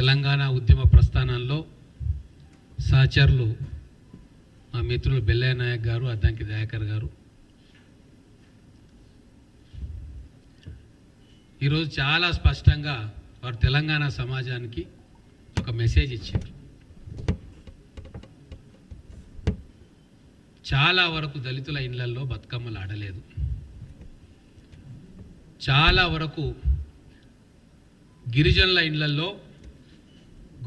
తెలంగాణ ఉద్యమ ప్రస్థానంలో సహచరులు మా మిత్రులు బెల్లయ్య నాయక్ గారు, అద్దంకి దయాకర్ గారు ఈరోజు చాలా స్పష్టంగా వారు తెలంగాణ సమాజానికి ఒక మెసేజ్ ఇచ్చారు. చాలా వరకు దళితుల ఇళ్లల్లో బతుకమ్మలు ఆడలేదు, చాలా వరకు గిరిజనుల ఇళ్లల్లో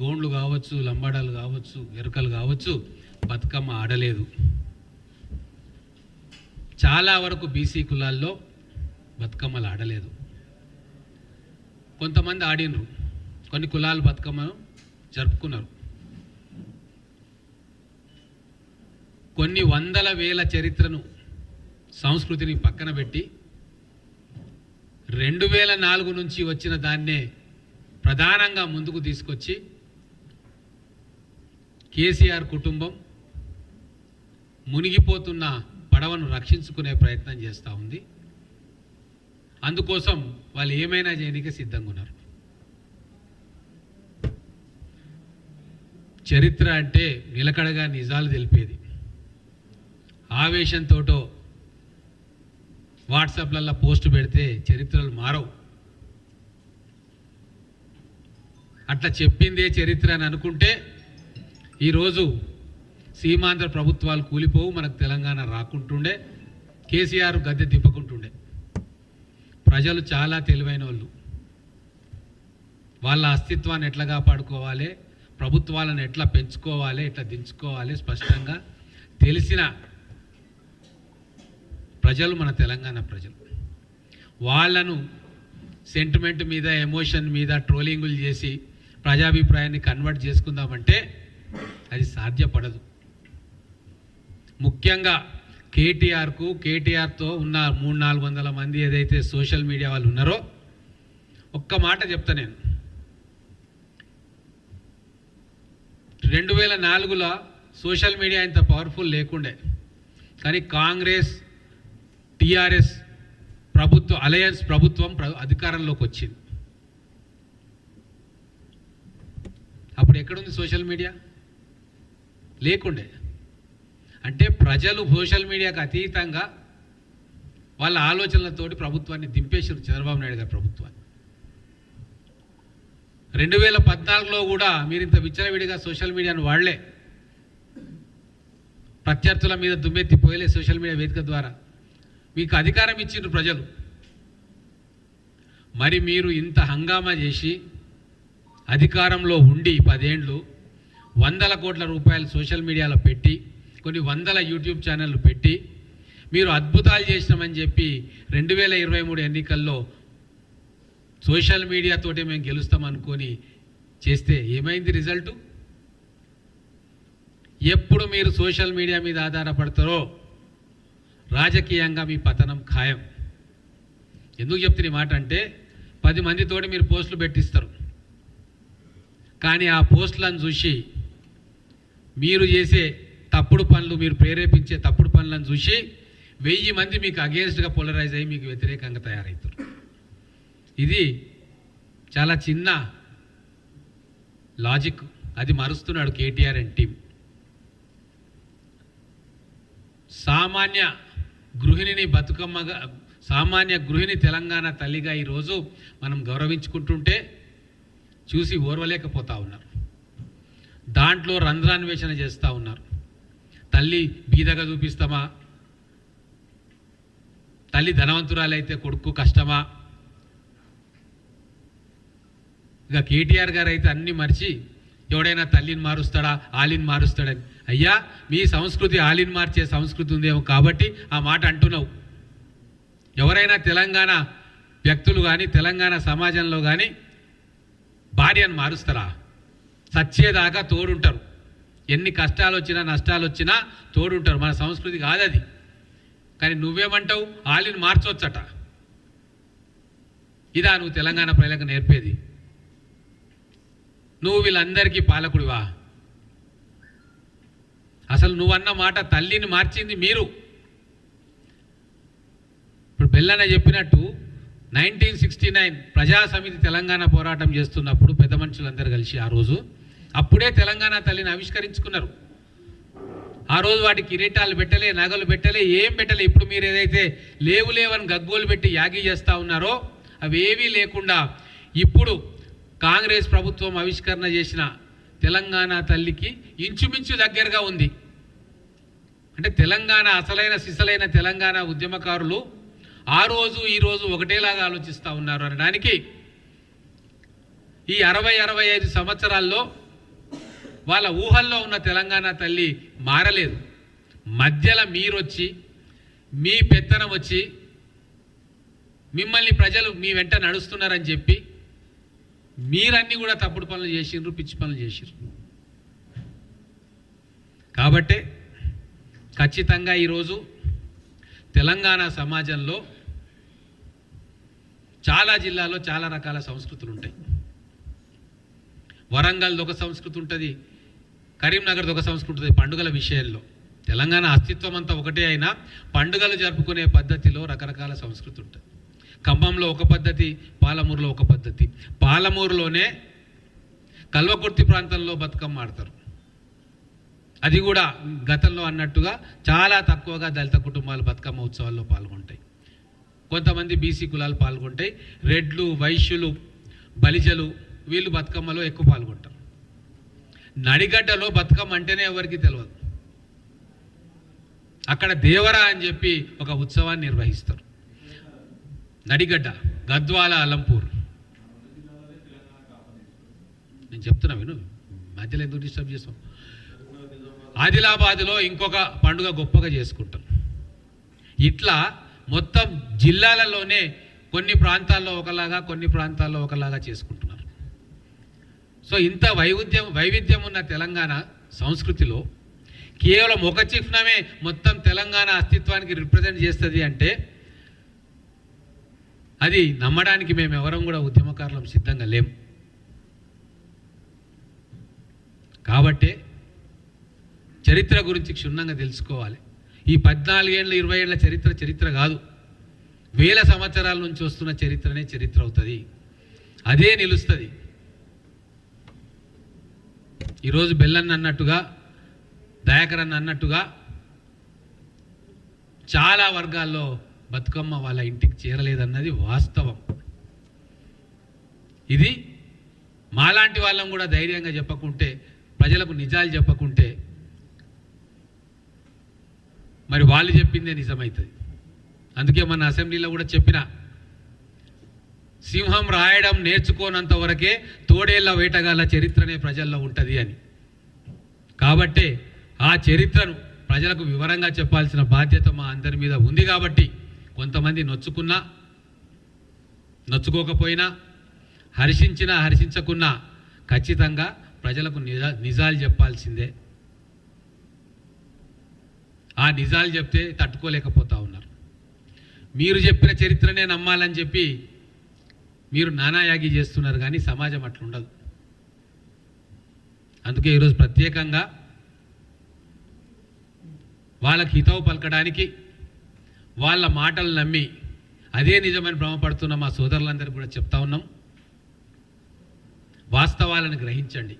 గోండ్లు కావచ్చు, లంబాడాలు కావచ్చు, ఎరుకలు కావచ్చు బతుకమ్మ ఆడలేదు. చాలా వరకు బీసీ కులాల్లో బతుకమ్మలు ఆడలేదు. కొంతమంది ఆడినరు, కొన్ని కులాలు బతుకమ్మను జరుపుకున్నారు. కొన్ని వందల వేల చరిత్రను, సంస్కృతిని పక్కన పెట్టి 2004 నుంచి వచ్చిన దాన్నే ప్రధానంగా ముందుకు తీసుకొచ్చి కేసీఆర్ కుటుంబం మునిగిపోతున్న పడవను రక్షించుకునే ప్రయత్నం చేస్తూ ఉంది. అందుకోసం వాళ్ళు ఏమైనా చేయడానికి సిద్ధంగా ఉన్నారు. చరిత్ర అంటే నిలకడగా నిజాలు తెలిపేది. ఆవేశంతోటో వాట్సాప్లలో పోస్ట్ పెడితే చరిత్రలు మారవు. అట్లా చెప్పిందే చరిత్ర అని అనుకుంటే ఈరోజు సీమాంధ్ర ప్రభుత్వాలు కూలిపోవు, మనకు తెలంగాణ రాకుంటుండే, కేసీఆర్ గద్దె దింపకుంటుండే. ప్రజలు చాలా తెలివైన వాళ్ళు. వాళ్ళ అస్తిత్వాన్ని ఎట్లా కాపాడుకోవాలి, ప్రభుత్వాలను ఎట్లా పెంచుకోవాలి, ఎట్లా దించుకోవాలి స్పష్టంగా తెలిసిన ప్రజలు మన తెలంగాణ ప్రజలు. వాళ్ళను సెంటిమెంట్ మీద, ఎమోషన్ మీద ట్రోలింగులు చేసి ప్రజాభిప్రాయాన్ని కన్వర్ట్ చేసుకుందామంటే అది సాధ్యపడదు. ముఖ్యంగా కేటీఆర్తో ఉన్న 300-400 మంది ఏదైతే సోషల్ మీడియా వాళ్ళు ఉన్నారో, ఒక్క మాట చెప్తా నేను. 2004లో సోషల్ మీడియా ఇంత పవర్ఫుల్ లేకుండే, కానీ కాంగ్రెస్ టీఆర్ఎస్ ప్రభుత్వం, అలయన్స్ ప్రభుత్వం అధికారంలోకి వచ్చింది. అప్పుడు ఎక్కడుంది సోషల్ మీడియా? లేకుండే. అంటే ప్రజలు సోషల్ మీడియాకు అతీతంగా వాళ్ళ ఆలోచనలతోటి ప్రభుత్వాన్ని దింపేశారు, చంద్రబాబు నాయుడు గారి ప్రభుత్వాన్ని. 2014లో కూడా మీరు ఇంత విచ్చలవిడిగా సోషల్ మీడియాను వాడలే, ప్రత్యర్థుల మీద దుమ్మెత్తి పోయలే. సోషల్ మీడియా వేదిక ద్వారా మీకు అధికారం ఇచ్చిండ్రు ప్రజలు. మరి మీరు ఇంత హంగామా చేసి అధికారంలో ఉండి 10 ఏళ్ళు 100 కోట్ల రూపాయలు సోషల్ మీడియాలో పెట్టి, కొన్ని 100 యూట్యూబ్ ఛానళ్ళు పెట్టి మీరు అద్భుతాలు చేసినామని చెప్పి 2023 ఎన్నికల్లో సోషల్ మీడియాతోటే మేము గెలుస్తాం అనుకొని చేస్తే ఏమైంది రిజల్టు? ఎప్పుడు మీరు సోషల్ మీడియా మీద ఆధారపడతారో రాజకీయంగా మీ పతనం ఖాయం. ఎందుకు చెప్తున్న మాట అంటే 10 మందితోటి మీరు పోస్టులు పెట్టిస్తారు, కానీ ఆ పోస్టులను చూసి మీరు చేసే తప్పుడు పనులు, మీరు ప్రేరేపించే తప్పుడు పనులను చూసి 1000 మంది మీకు అగేన్స్ట్గా పోలరైజ్ అయ్యి మీకు వ్యతిరేకంగా తయారవుతారు. ఇది చాలా చిన్న లాజిక్, అది మరుస్తున్నాడు కేటీఆర్ అండ్ టీం. సామాన్య గృహిణి తెలంగాణ తల్లిగా ఈరోజు మనం గౌరవించుకుంటుంటే చూసి ఓర్వలేకపోతా ఉన్నారు. దాంట్లో రంధ్రాన్వేషణ చేస్తూ ఉన్నారు. తల్లి బీదగా చూపిస్తామా, తల్లి ధనవంతురాలైతే కొడుకు కష్టమా? ఇక కేటీఆర్ గారు అయితే అన్ని మర్చి ఎవడైనా తల్లిని మారుస్తాడా, ఆలిని మారుస్తాడని. అయ్యా, మీ సంస్కృతి ఆలిని మార్చే సంస్కృతి ఉందేమో కాబట్టి ఆ మాట అంటున్నావు. ఎవరైనా తెలంగాణ వ్యక్తులు కానీ తెలంగాణ సమాజంలో కానీ భార్యను మారుస్తారా? సచ్చేదాకా తోడుంటారు. ఎన్ని కష్టాలు వచ్చినా నష్టాలు వచ్చినా తోడుంటారు. మన సంస్కృతి కాదది. కానీ నువ్వేమంటావు? ఆలిని మార్చవచ్చట. ఇదా నువ్వు తెలంగాణ ప్రజలకు నేర్పేది? నువ్వు వీళ్ళందరికీ పాలకుడివా? అసలు నువ్వన్న మాట తల్లిని మార్చింది మీరు. ఇప్పుడు బెల్లన్న చెప్పినట్టు 1969 ప్రజా సమితి తెలంగాణ పోరాటం చేస్తున్నప్పుడు పెద్ద మనుషులందరూ కలిసి ఆ రోజు అప్పుడే తెలంగాణ తల్లిని ఆవిష్కరించుకున్నారు. ఆ రోజు వాటి కిరీటాలు పెట్టలే, నగలు పెట్టలే, ఏం పెట్టలే. ఇప్పుడు మీరు ఏదైతే లేవని గగ్గోలు పెట్టి యాగి చేస్తూ ఉన్నారో అవేవీ లేకుండా ఇప్పుడు కాంగ్రెస్ ప్రభుత్వం ఆవిష్కరణ చేసిన తెలంగాణ తల్లికి ఇంచుమించు దగ్గరగా ఉంది. అంటే తెలంగాణ అసలైన సిసలైన తెలంగాణ ఉద్యమకారులు ఆ రోజు ఈ రోజు ఒకటేలాగా ఆలోచిస్తూ ఉన్నారు అనడానికి ఈ 60-65 సంవత్సరాల్లో వాళ్ళ ఊహల్లో ఉన్న తెలంగాణ తల్లి మారలేదు. మధ్యలో మీరొచ్చి మీ పెత్తనం వచ్చి మిమ్మల్ని ప్రజలు మీ వెంట నడుస్తున్నారని చెప్పి మీరన్నీ కూడా తప్పుడు పనులు చేసిండ్రు, పిచ్చి పనులు చేసిండ్రు. కాబట్టే ఖచ్చితంగా ఈరోజు తెలంగాణ సమాజంలో చాలా జిల్లాల్లో చాలా రకాల సంస్కృతులు ఉంటాయి. వరంగల్ది ఒక సంస్కృతి ఉంటుంది, కరీంనగర్ది ఒక సంస్కృతి ఉంటుంది. పండుగల విషయంలో తెలంగాణ అస్తిత్వం అంతా ఒకటే అయినా పండుగలు జరుపుకునే పద్ధతిలో రకరకాల సంస్కృతి ఉంటుంది. ఖమ్మంలో ఒక పద్ధతి, పాలమూరులో ఒక పద్ధతి. పాలమూరులోనే కల్వకుర్తి ప్రాంతంలో బతుకమ్మ ఆడతారు. అది కూడా గతంలో అన్నట్టుగా చాలా తక్కువగా దళిత కుటుంబాలు బతుకమ్మ ఉత్సవాల్లో పాల్గొంటాయి. కొంతమంది బీసీ కులాలు పాల్గొంటాయి. రెడ్లు, వైశ్యులు, బలిజలు వీళ్ళు బతుకమ్మలో ఎక్కువ పాల్గొంటారు. నడిగడ్డలో బతుకమ్మ అంటేనే ఎవరికి తెలియదు. అక్కడ దేవరా అని చెప్పి ఒక ఉత్సవాన్ని నిర్వహిస్తారు. నడిగడ్డ, గద్వాల, అలంపూర్. నేను చెప్తున్నా విను, మధ్యలో ఎందుకు డిస్టర్బ్ చేస్తాం. ఆదిలాబాద్లో ఇంకొక పండుగ గొప్పగా చేసుకుంటాం. ఇట్లా మొత్తం జిల్లాలలోనే కొన్ని ప్రాంతాల్లో ఒకలాగా, కొన్ని ప్రాంతాల్లో ఒకలాగా చేసుకుంటున్నారు. సో ఇంత వైవిధ్యం ఉన్న తెలంగాణ సంస్కృతిలో కేవలం ఒక చిహ్నమే మొత్తం తెలంగాణ అస్తిత్వానికి రిప్రజెంట్ చేస్తుంది అంటే అది నమ్మడానికి మేము ఎవరం కూడా ఉద్యమకారులం సిద్ధంగా లేం. కాబట్టే చరిత్ర గురించి క్షుణ్ణంగా తెలుసుకోవాలి. ఈ 14 ఏళ్ళ 20 ఏళ్ళ చరిత్ర కాదు, వేల సంవత్సరాల నుంచి వస్తున్న చరిత్రనే చరిత్ర అవుతుంది. అదే నిలుస్తుంది. ఈరోజు బెల్లన్న అన్నట్టుగా, దయాకర్ అన్న అన్నట్టుగా చాలా వర్గాల్లో బతుకమ్మ వాళ్ళ ఇంటికి చేరలేదన్నది వాస్తవం. ఇది మాలాంటి వాళ్ళం కూడా ధైర్యంగా చెప్పకుంటే, ప్రజలకు నిజాలు చెప్పకుంటే మరి వాళ్ళు చెప్పిందే నిజమవుతుంది. అందుకే మన అసెంబ్లీలో కూడా చెప్పిన, సింహం రాయడం నేర్చుకోనంత వరకే తోడేళ్ల వేటగాళ్ళ చరిత్రనే ప్రజల్లో ఉంటుంది అని. కాబట్టే ఆ చరిత్రను ప్రజలకు వివరంగా చెప్పాల్సిన బాధ్యత మా అందరి మీద ఉంది. కాబట్టి కొంతమంది నొచ్చుకున్నా, నొచ్చుకోకపోయినా, హర్షించినా హర్షించకున్నా ఖచ్చితంగా ప్రజలకు నిజాలు చెప్పాల్సిందే. ఆ నిజాలు చెప్తే తట్టుకోలేకపోతా ఉన్నారు. మీరు చెప్పిన చరిత్రనే నమ్మాలని చెప్పి మీరు నానాయాగి చేస్తున్నారు, కానీ సమాజం అట్లుండదు. అందుకే ఈరోజు ప్రత్యేకంగా వాళ్ళకి హితవు పలకడానికి, వాళ్ళ మాటలు నమ్మి అదే నిజమని భ్రమపడుతున్న మా సోదరులందరికీ కూడా చెప్తా ఉన్నాం, వాస్తవాలను గ్రహించండి.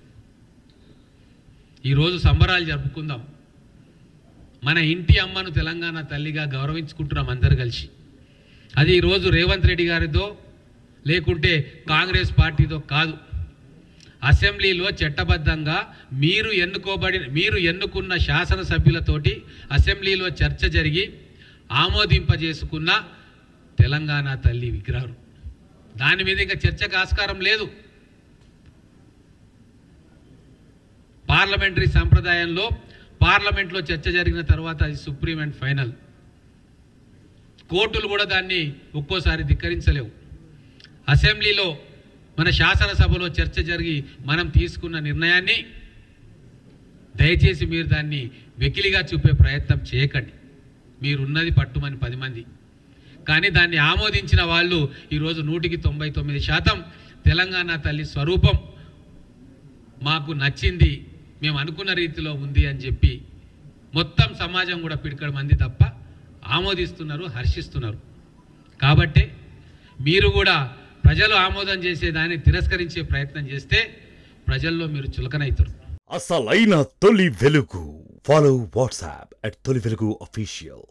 ఈరోజు సంబరాలు జరుపుకుందాం. మన ఇంటి అమ్మను తెలంగాణ తల్లిగా గౌరవించుకుంటున్నాం అందరు కలిసి. అది ఈరోజు రేవంత్ రెడ్డి గారిదో లేకుంటే కాంగ్రెస్ పార్టీదో కాదు. అసెంబ్లీలో చట్టబద్ధంగా మీరు ఎన్నుకున్న శాసనసభ్యులతోటి అసెంబ్లీలో చర్చ జరిగి ఆమోదింపజేసుకున్న తెలంగాణ తల్లి విగ్రహం. దాని మీద ఇంకా చర్చకు ఆస్కారం లేదు. పార్లమెంటరీ సంప్రదాయంలో పార్లమెంట్లో చర్చ జరిగిన తర్వాత అది సుప్రీం అండ్ ఫైనల్. కోర్టులు కూడా దాన్ని ఒక్కోసారి ధిక్కరించలేవు. అసెంబ్లీలో మన శాసనసభలో చర్చ జరిగి మనం తీసుకున్న నిర్ణయాన్ని దయచేసి మీరు దాన్ని వెకిలిగా చూపే ప్రయత్నం చేయకండి. మీరున్నది పట్టుమని 10 మంది, కానీ దాన్ని ఆమోదించిన వాళ్ళు ఈరోజు 199% తెలంగాణ తల్లి స్వరూపం మాకు నచ్చింది, మేము అనుకున్న రీతిలో ఉంది అని చెప్పి మొత్తం సమాజం కూడా పిడికడ మంది తప్ప ఆమోదిస్తున్నారు, హర్షిస్తున్నారు. కాబట్టే మీరు కూడా ప్రజలు ఆమోదం చేసే దాన్ని తిరస్కరించే ప్రయత్నం చేస్తే ప్రజల్లో మీరు చులకనవుతారు. అసలైన తొలి వెలుగు. ఫాలో వాట్సాప్ @తొలి వెలుగు official.